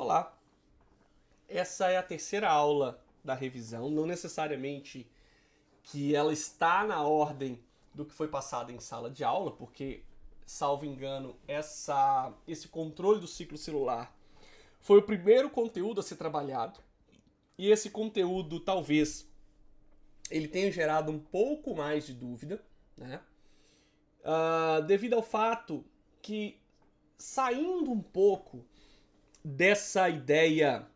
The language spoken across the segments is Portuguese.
Olá, essa é a terceira aula da revisão, não necessariamente que ela está na ordem do que foi passado em sala de aula, porque, salvo engano, esse controle do ciclo celular foi o primeiro conteúdo a ser trabalhado, e esse conteúdo talvez ele tenha gerado um pouco mais de dúvida, né? Devido ao fato que, saindo um pouco dessa ideia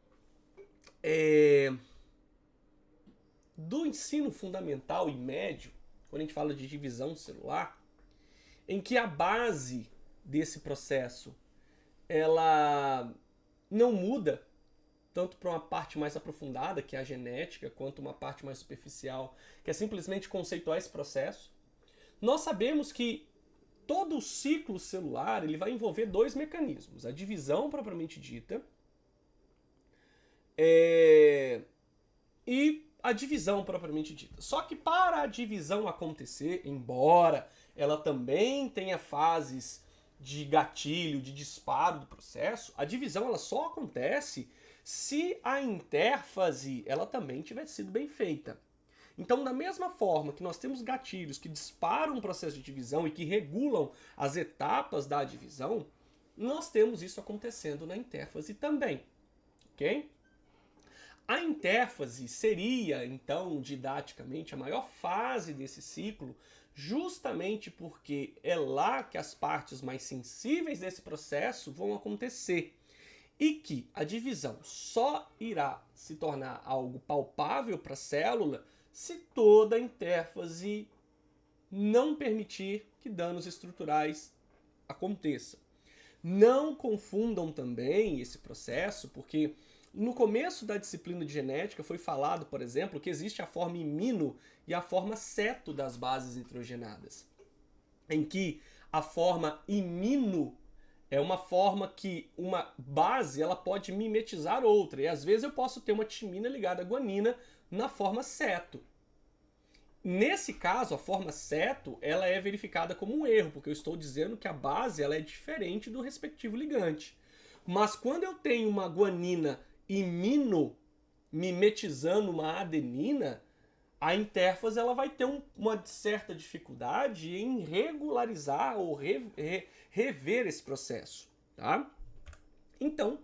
do ensino fundamental e médio, quando a gente fala de divisão celular, em que a base desse processo ela não muda tanto para uma parte mais aprofundada, que é a genética, quanto uma parte mais superficial, que é simplesmente conceituar esse processo. Nós sabemos que todo o ciclo celular ele vai envolver dois mecanismos: a divisão propriamente dita e a divisão propriamente dita. Só que para a divisão acontecer, embora ela também tenha fases de gatilho, de disparo do processo, a divisão ela só acontece se a intérfase ela também tiver sido bem feita. Então, da mesma forma que nós temos gatilhos que disparam o processo de divisão e que regulam as etapas da divisão, nós temos isso acontecendo na intérfase também, ok? A intérfase seria, então, didaticamente, a maior fase desse ciclo, justamente porque é lá que as partes mais sensíveis desse processo vão acontecer. E que a divisão só irá se tornar algo palpável para a célula se toda a intérfase não permitir que danos estruturais aconteçam. Não confundam também esse processo, porque no começo da disciplina de genética foi falado, por exemplo, que existe a forma imino e a forma ceto das bases nitrogenadas, em que a forma imino é uma forma que uma base ela pode mimetizar outra, e às vezes eu posso ter uma timina ligada à guanina na forma ceto. Nesse caso, a forma ceto ela é verificada como um erro, porque eu estou dizendo que a base ela é diferente do respectivo ligante. Mas quando eu tenho uma guanina imino mimetizando uma adenina, a intérfase ela vai ter uma certa dificuldade em regularizar ou rever esse processo. Tá? Então,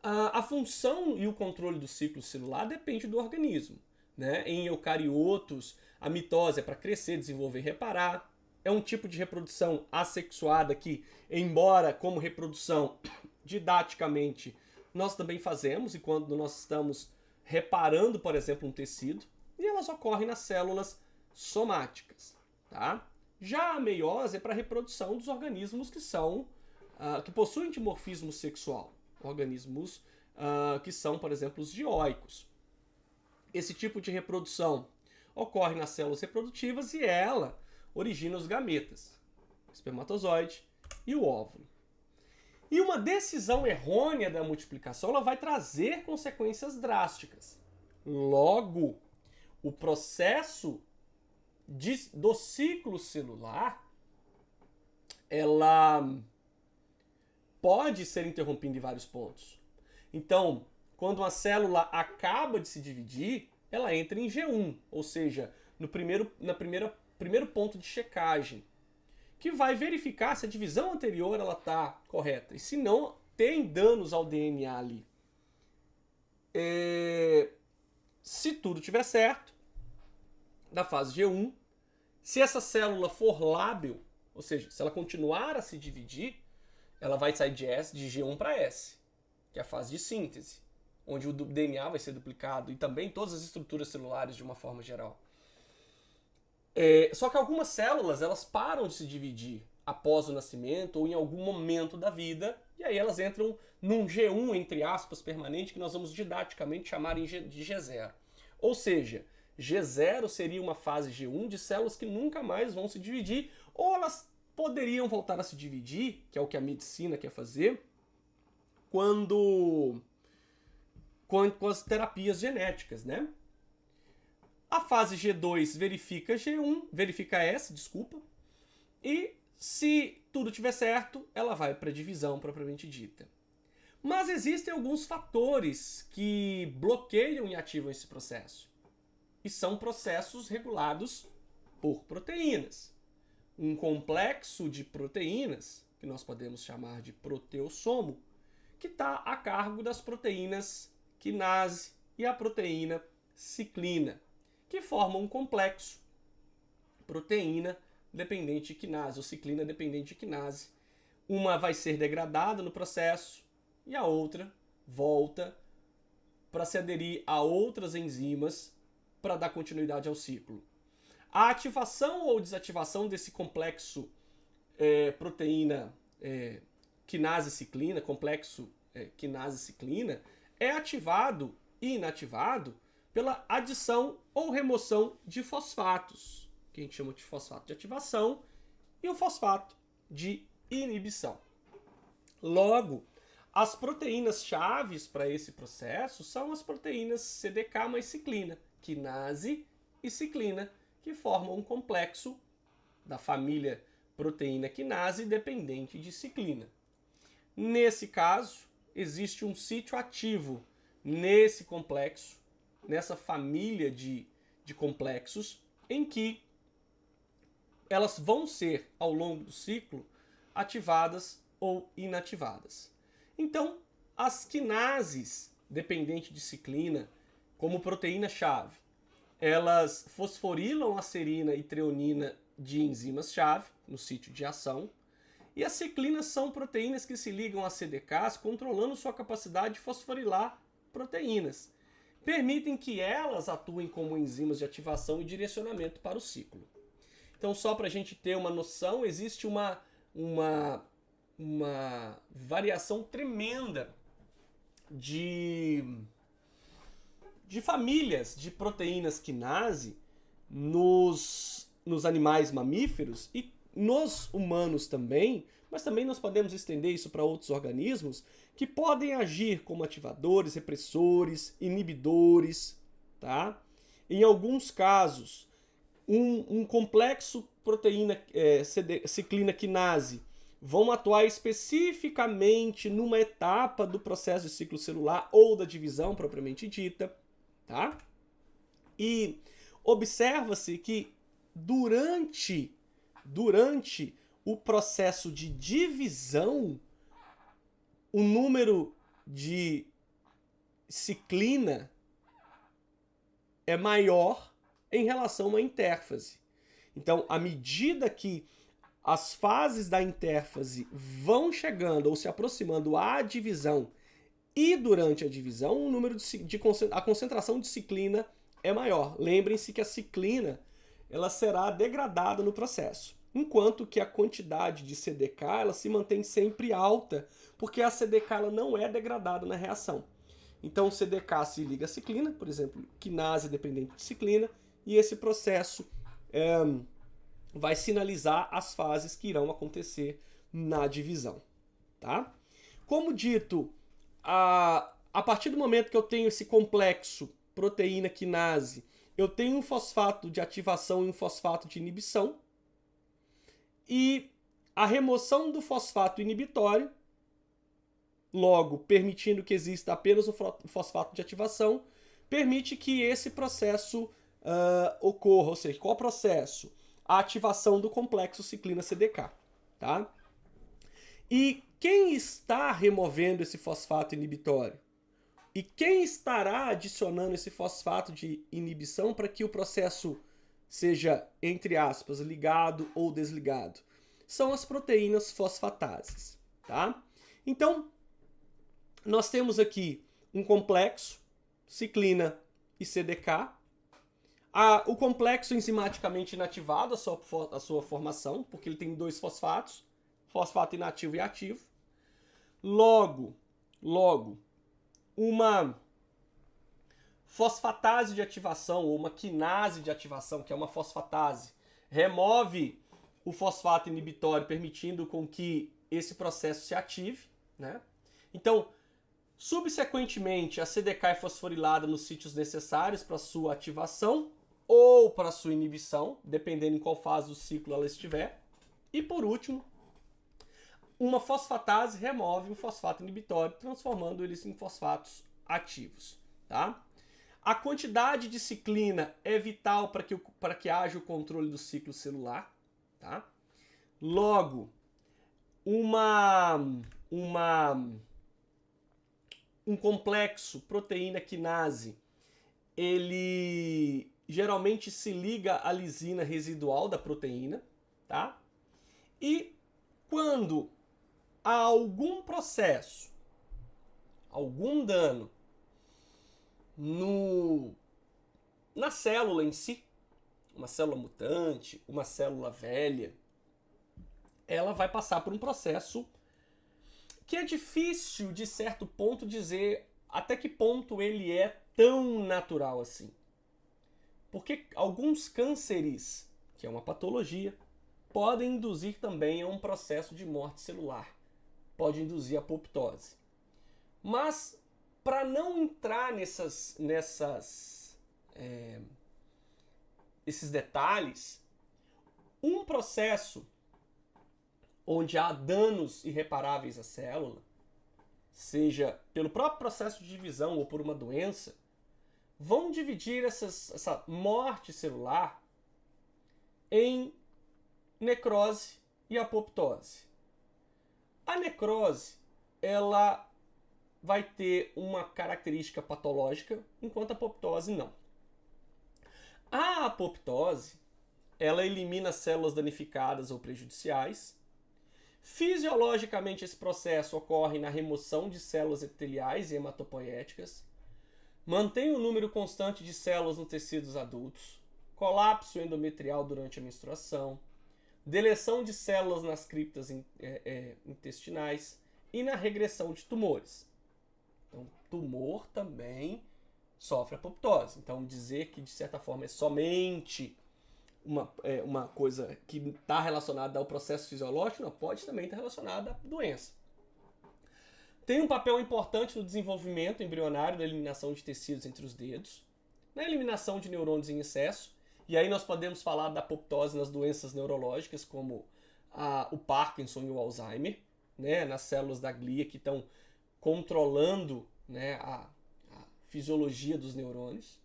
a função e o controle do ciclo celular depende do organismo. Né? Em eucariotos, a mitose é para crescer, desenvolver e reparar. É um tipo de reprodução assexuada que, embora como reprodução didaticamente nós também fazemos, e quando nós estamos reparando, por exemplo, um tecido, e elas ocorrem nas células somáticas. Tá? Já a meiose é para a reprodução dos organismos que possuem dimorfismo sexual, organismos que são, por exemplo, os dioicos. Esse tipo de reprodução ocorre nas células reprodutivas e ela origina os gametas, o espermatozoide e o óvulo. E uma decisão errônea da multiplicação ela vai trazer consequências drásticas. Logo, o processo do ciclo celular ela pode ser interrompida em vários pontos. Então, quando uma célula acaba de se dividir, ela entra em G1, ou seja, no primeiro ponto de checagem, que vai verificar se a divisão anterior está correta. E se não, tem danos ao DNA ali. Se tudo estiver certo, da fase G1, se essa célula for lábil, ou seja, se ela continuar a se dividir, ela vai sair de G1 para S, que é a fase de síntese, onde o DNA vai ser duplicado e também todas as estruturas celulares de uma forma geral. Só que algumas células elas param de se dividir após o nascimento ou em algum momento da vida, e aí elas entram num G1, entre aspas, permanente, que nós vamos didaticamente chamar de G0. Ou seja, G0 seria uma fase G1 de células que nunca mais vão se dividir, ou elas poderiam voltar a se dividir, que é o que a medicina quer fazer, com as terapias genéticas, né? A fase G2 verifica S, e se tudo estiver certo, ela vai para a divisão propriamente dita. Mas existem alguns fatores que bloqueiam e ativam esse processo. E são processos regulados por proteínas. Um complexo de proteínas, que nós podemos chamar de proteossomo, que está a cargo das proteínas quinase e a proteína ciclina, que formam um complexo proteína dependente de quinase ou ciclina dependente de quinase. Uma vai ser degradada no processo e a outra volta para se aderir a outras enzimas para dar continuidade ao ciclo. A ativação ou desativação desse complexo proteína quinase-ciclina, complexo quinase-ciclina, é ativado e inativado pela adição ou remoção de fosfatos, que a gente chama de fosfato de ativação, e o fosfato de inibição. Logo, as proteínas chaves para esse processo são as proteínas CDK mais ciclina, quinase e ciclina, que formam um complexo da família proteína quinase dependente de ciclina. Nesse caso, existe um sítio ativo nesse complexo, nessa família de complexos, em que elas vão ser, ao longo do ciclo, ativadas ou inativadas. Então, as quinases dependentes de ciclina, como proteína-chave, elas fosforilam a serina e treonina de enzimas-chave, no sítio de ação, e as ciclinas são proteínas que se ligam a CDKs, controlando sua capacidade de fosforilar proteínas. Permitem que elas atuem como enzimas de ativação e direcionamento para o ciclo. Então, só para a gente ter uma noção, existe uma variação tremenda de famílias de proteínas quinase nos animais mamíferos e nos humanos também, mas também nós podemos estender isso para outros organismos que podem agir como ativadores, repressores, inibidores, tá? Em alguns casos, um complexo proteína ciclina quinase vão atuar especificamente numa etapa do processo de ciclo celular ou da divisão propriamente dita, tá? E observa-se que durante o processo de divisão, o número de ciclina é maior em relação a uma intérfase. Então, à medida que as fases da intérfase vão chegando ou se aproximando à divisão e durante a divisão, o número a concentração de ciclina é maior. Lembrem-se que a ciclina ela será degradada no processo, enquanto que a quantidade de CDK ela se mantém sempre alta, porque a CDK ela não é degradada na reação. Então o CDK se liga à ciclina, por exemplo, quinase dependente de ciclina, e esse processo vai sinalizar as fases que irão acontecer na divisão. Tá? Como dito, a partir do momento que eu tenho esse complexo proteína quinase, eu tenho um fosfato de ativação e um fosfato de inibição, e a remoção do fosfato inibitório, logo permitindo que exista apenas o fosfato de ativação, permite que esse processo ocorra. Ou seja, qual processo? A ativação do complexo ciclina-CDK. Tá? E quem está removendo esse fosfato inibitório? E quem estará adicionando esse fosfato de inibição para que o processo seja, entre aspas, ligado ou desligado? São as proteínas fosfatases. Tá? Então, nós temos aqui um complexo, ciclina e CDK. O complexo enzimaticamente inativado, a sua formação, porque ele tem dois fosfatos, fosfato inativo e ativo. Logo, uma fosfatase de ativação ou uma quinase de ativação, que é uma fosfatase, remove o fosfato inibitório, permitindo com que esse processo se ative, né? Então, subsequentemente, a CDK é fosforilada nos sítios necessários para sua ativação ou para sua inibição, dependendo em qual fase do ciclo ela estiver. E por último, uma fosfatase remove o fosfato inibitório, transformando eles em fosfatos ativos. Tá? A quantidade de ciclina é vital para que haja o controle do ciclo celular. Tá? Logo, um complexo proteína-quinase, ele geralmente se liga à lisina residual da proteína, tá? E quando há algum processo, algum dano na célula em si, uma célula mutante, uma célula velha, ela vai passar por um processo que é difícil, de certo ponto, dizer até que ponto ele é tão natural assim. Porque alguns cânceres, que é uma patologia, podem induzir também a um processo de morte celular. Pode induzir a apoptose. Mas, para não entrar esses detalhes, um processo onde há danos irreparáveis à célula, seja pelo próprio processo de divisão ou por uma doença, vão dividir essa morte celular em necrose e apoptose. A necrose, ela vai ter uma característica patológica, enquanto a apoptose não. A apoptose, ela elimina células danificadas ou prejudiciais. Fisiologicamente, esse processo ocorre na remoção de células epiteliais e hematopoéticas, mantém o número constante de células nos tecidos adultos, colapso endometrial durante a menstruação, deleção de células nas criptas intestinais e na regressão de tumores. Então, tumor também sofre apoptose. Então, dizer que, de certa forma, é somente uma coisa que está relacionada ao processo fisiológico, não, pode também estar relacionada à doença. Tem um papel importante no desenvolvimento embrionário da eliminação de tecidos entre os dedos, na eliminação de neurônios em excesso, e aí nós podemos falar da apoptose nas doenças neurológicas, como o Parkinson e o Alzheimer, né, nas células da glia que estão controlando, né, a fisiologia dos neurônios.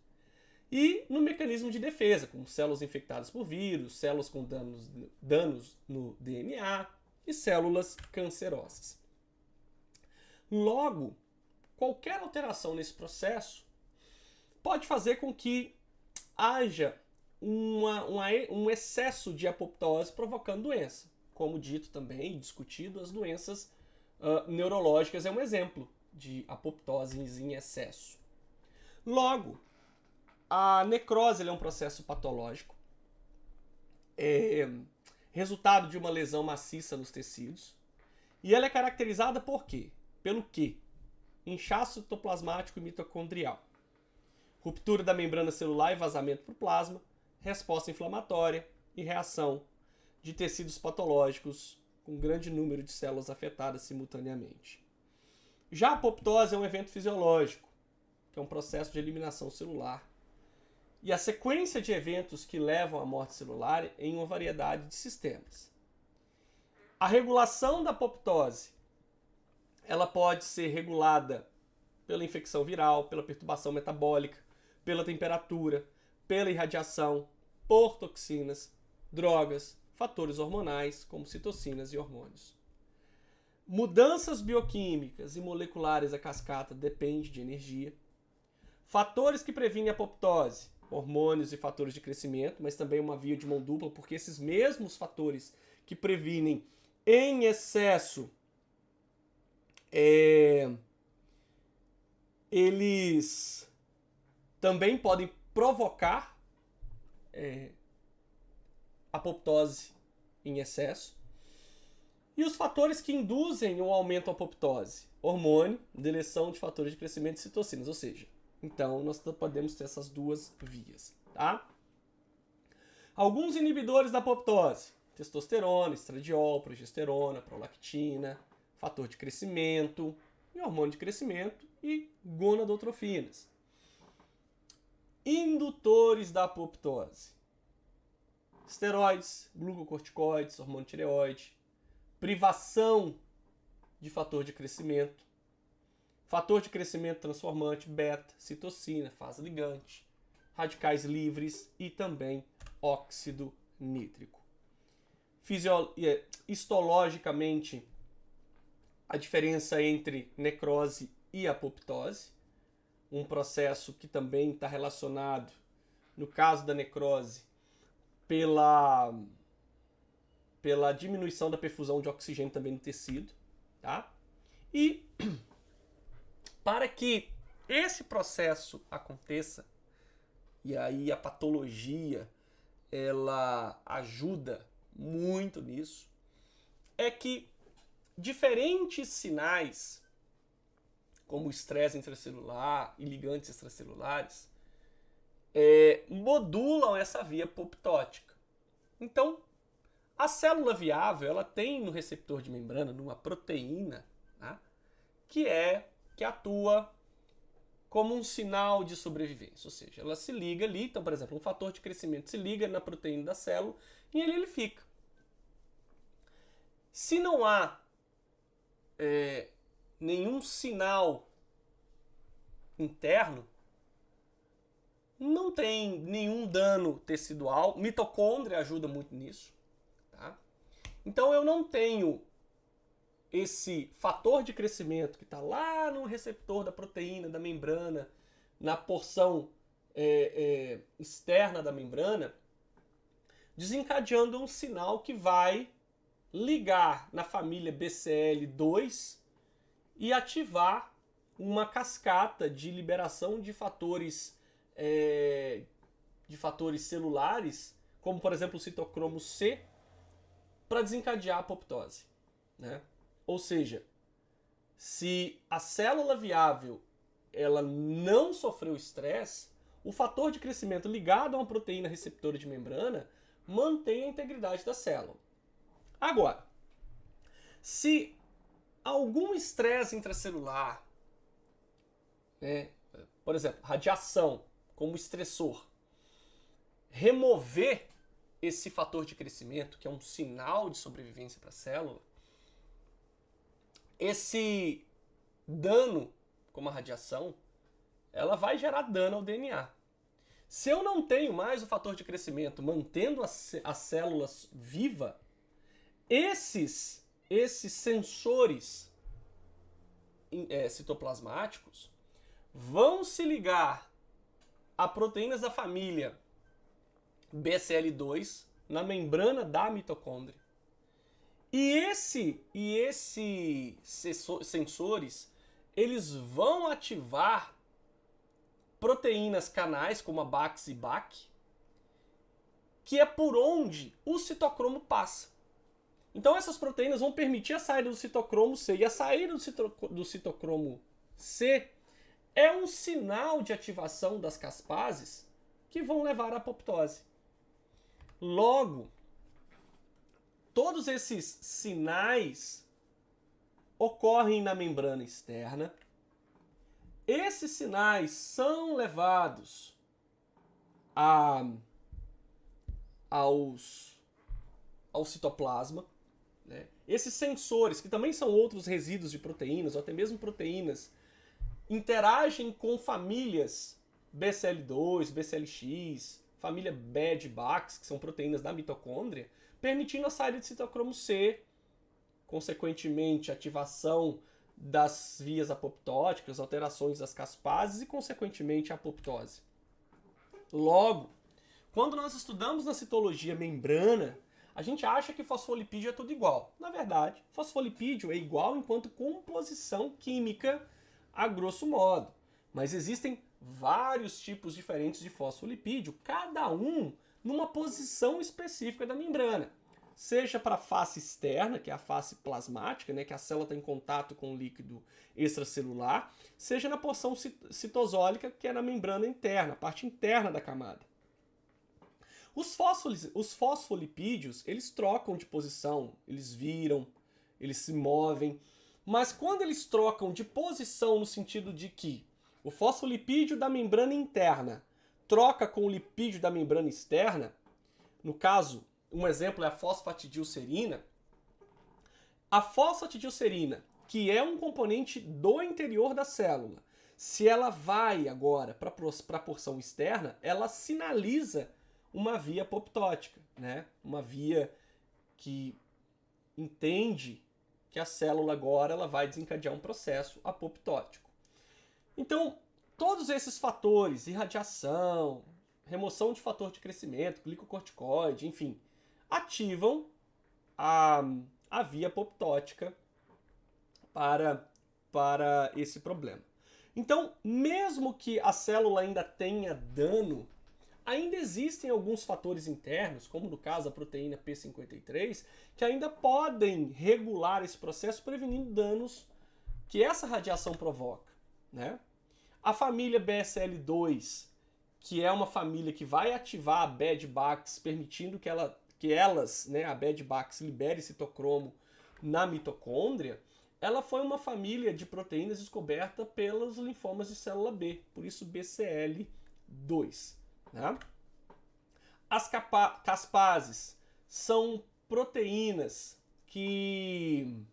E no mecanismo de defesa, como células infectadas por vírus, células com danos no DNA e células cancerosas. Logo, qualquer alteração nesse processo pode fazer com que haja um excesso de apoptose provocando doença. Como dito também e discutido, as doenças neurológicas é um exemplo de apoptoses em excesso. Logo, a necrose é um processo patológico, resultado de uma lesão maciça nos tecidos, e ela é caracterizada por quê? Pelo quê? Inchaço citoplasmático e mitocondrial, ruptura da membrana celular e vazamento para o plasma, resposta inflamatória e reação de tecidos patológicos com grande número de células afetadas simultaneamente. Já a apoptose é um evento fisiológico, que é um processo de eliminação celular, e a sequência de eventos que levam à morte celular em uma variedade de sistemas. A regulação da apoptose, ela pode ser regulada pela infecção viral, pela perturbação metabólica, pela temperatura, pela irradiação, por toxinas, drogas, fatores hormonais, como citocinas e hormônios. Mudanças bioquímicas e moleculares a cascata dependem de energia. Fatores que previnem a apoptose, hormônios e fatores de crescimento, mas também uma via de mão dupla, porque esses mesmos fatores que previnem em excesso, eles também podem provocar apoptose em excesso. E os fatores que induzem o aumento da apoptose, hormônio, deleção de fatores de crescimento e citocinas, ou seja, então, nós podemos ter essas duas vias, tá? Alguns inibidores da apoptose: testosterona, estradiol, progesterona, prolactina, fator de crescimento, e hormônio de crescimento e gonadotrofinas. Indutores da apoptose: esteroides, glucocorticoides, hormônio tireoide, privação de fator de crescimento transformante, beta, citocina, fase ligante, radicais livres e também óxido nítrico. Histologicamente, a diferença entre necrose e apoptose, um processo que também está relacionado, no caso da necrose, pela diminuição da perfusão de oxigênio também no tecido, tá? E para que esse processo aconteça, e aí a patologia ela ajuda muito nisso, é que diferentes sinais, como o estresse intracelular e ligantes extracelulares, modulam essa via apoptótica. Então, a célula viável ela tem no receptor de membrana, numa proteína, tá? que atua como um sinal de sobrevivência, ou seja, ela se liga ali, então, por exemplo, um fator de crescimento se liga na proteína da célula e ali ele fica. Se não há nenhum sinal interno, não tem nenhum dano tecidual, mitocôndria ajuda muito nisso, tá? Então eu não tenho esse fator de crescimento que está lá no receptor da proteína, da membrana, na porção externa da membrana, desencadeando um sinal que vai ligar na família BCL2 e ativar uma cascata de liberação de fatores celulares, como por exemplo o citocromo C, para desencadear a apoptose, né? Ou seja, se a célula viável ela não sofreu estresse, o fator de crescimento ligado a uma proteína receptora de membrana mantém a integridade da célula. Agora, se algum estresse intracelular, por exemplo, radiação como estressor, remover esse fator de crescimento, que é um sinal de sobrevivência para a célula, esse dano, como a radiação, ela vai gerar dano ao DNA. Se eu não tenho mais o fator de crescimento mantendo as células vivas, esses sensores citoplasmáticos vão se ligar a proteínas da família BCL2 na membrana da mitocôndria. E esses sensores, eles vão ativar proteínas canais, como a BAX e BAC, que é por onde o citocromo passa. Então essas proteínas vão permitir a saída do citocromo C. E a saída do citocromo C é um sinal de ativação das caspases que vão levar à apoptose. Logo, todos esses sinais ocorrem na membrana externa. Esses sinais são levados ao citoplasma, né? Esses sensores, que também são outros resíduos de proteínas, ou até mesmo proteínas, interagem com famílias BCL2, BCLX, família BED, BAX, que são proteínas da mitocôndria, permitindo a saída de citocromo C, consequentemente ativação das vias apoptóticas, alterações das caspases e, consequentemente, a apoptose. Logo, quando nós estudamos na citologia membrana, a gente acha que fosfolipídio é tudo igual. Na verdade, fosfolipídio é igual enquanto composição química, a grosso modo. Mas existem vários tipos diferentes de fosfolipídio, cada um numa posição específica da membrana. Seja para a face externa, que é a face plasmática, né, que a célula está em contato com o líquido extracelular, seja na porção citosólica, que é na membrana interna, a parte interna da camada. Os fosfolipídios, eles trocam de posição, eles viram, eles se movem, mas quando eles trocam de posição no sentido de que o fosfolipídio da membrana interna troca com o lipídio da membrana externa, no caso, um exemplo é a fosfatidilcerina. A fosfatidilcerina, que é um componente do interior da célula. Se ela vai agora para a porção externa, ela sinaliza uma via apoptótica, né? Uma via que entende que a célula agora ela vai desencadear um processo apoptótico. Então, todos esses fatores, irradiação, remoção de fator de crescimento, glicocorticoide, enfim, ativam a via apoptótica para esse problema. Então, mesmo que a célula ainda tenha dano, ainda existem alguns fatores internos, como no caso a proteína P53, que ainda podem regular esse processo, prevenindo danos que essa radiação provoca, né? A família BSL2, que é uma família que vai ativar a Bad-Bax, permitindo que elas, né, a Bad-Bax, libere citocromo na mitocôndria, ela foi uma família de proteínas descoberta pelos linfomas de célula B, por isso BCL2. Né? As caspases são proteínas que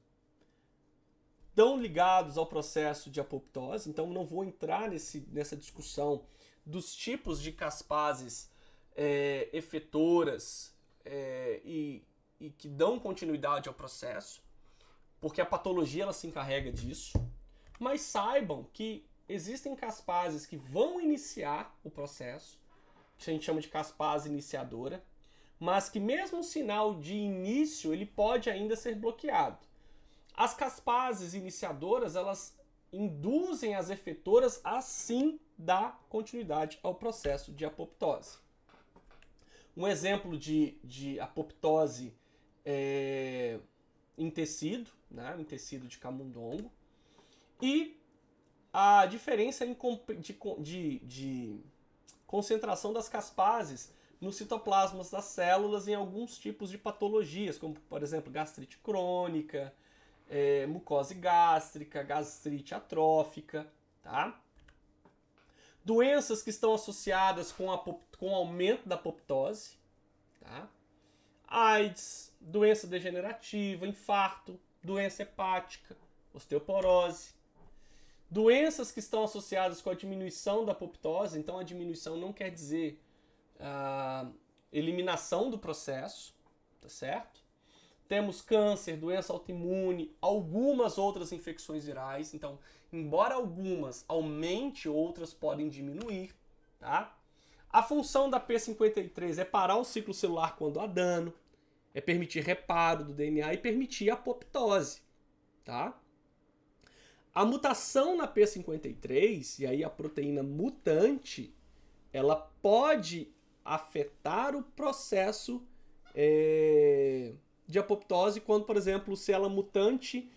estão ligados ao processo de apoptose, então não vou entrar nessa discussão dos tipos de caspases efetoras e que dão continuidade ao processo, porque a patologia ela se encarrega disso, mas saibam que existem caspases que vão iniciar o processo, que a gente chama de caspase iniciadora, mas que mesmo o sinal de início ele pode ainda ser bloqueado. As caspases iniciadoras, elas induzem as efetoras a sim dar continuidade ao processo de apoptose. Um exemplo de apoptose em tecido, né, em tecido de camundongo, e a diferença de concentração das caspases nos citoplasmas das células em alguns tipos de patologias, como por exemplo gastrite crônica, mucose gástrica, gastrite atrófica, tá? Doenças que estão associadas com o aumento da apoptose, tá? AIDS, doença degenerativa, infarto, doença hepática, osteoporose. Doenças que estão associadas com a diminuição da apoptose, então a diminuição não quer dizer eliminação do processo, tá certo? Temos câncer, doença autoimune, algumas outras infecções virais, então, embora algumas aumente, outras podem diminuir, tá? A função da P53 é parar o ciclo celular quando há dano, é permitir reparo do DNA e permitir a apoptose, tá? A mutação na P53, e aí a proteína mutante, ela pode afetar o processo de apoptose quando, por exemplo, célula mutante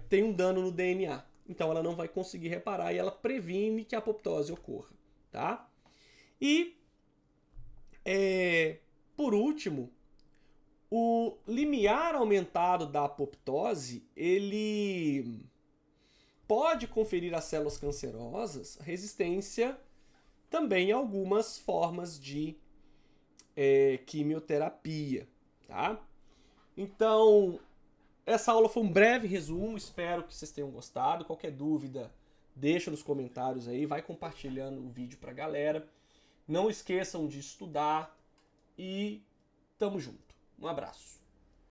tem um dano no DNA. Então ela não vai conseguir reparar e ela previne que a apoptose ocorra, tá? E, por último, o limiar aumentado da apoptose, ele pode conferir às células cancerosas resistência também a algumas formas de quimioterapia, tá? Então, essa aula foi um breve resumo, espero que vocês tenham gostado. Qualquer dúvida, deixa nos comentários aí, vai compartilhando o vídeo pra galera. Não esqueçam de estudar e tamo junto. Um abraço.